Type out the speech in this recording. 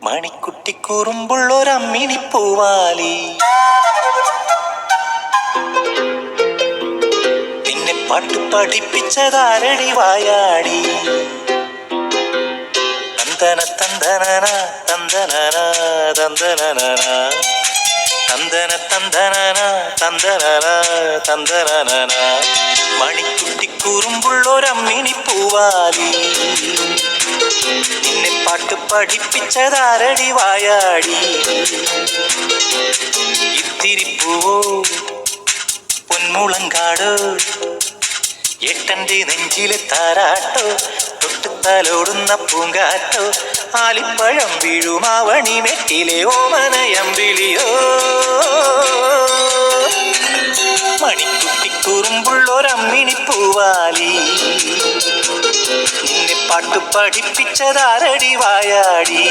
മണിക്കുട്ടി കുറുമ്പുള്ളൊരമ്മിണി പൂവാലി നിന്നെ പാട്ട് പഠിപ്പിച്ചതാരടി വായാടി തന്തന തന്തനന തന്തനന തന്തനന തന്തന തന്തനന തന്തനന തന്തനന മണിക്കുട്ടി കുറുമ്പുള്ളൊരമ്മിണി പൂവാലി നിന്നെ പാട്ട് പഠിപ്പിച്ചതാരടി വായാടി ഇത്തിരിപ്പൂവോ പൊന്മുളങ്കാടോ ഏട്ടന്റെ നെഞ്ചിലെ താരാട്ടോ തൊട്ടുത്താലോടുന്ന പൂങ്കാറ്റോ ആലിപ്പഴം വീഴുമാവണി മെറ്റിലെ ഓമനയമ്പിളിയോ മണിക്കുട്ടി കുറുമ്പുള്ളൊരമ്മിണി പൂവാലി നിന്നെ പാട്ട് പഠിപ്പിച്ചതാരടി വായാടി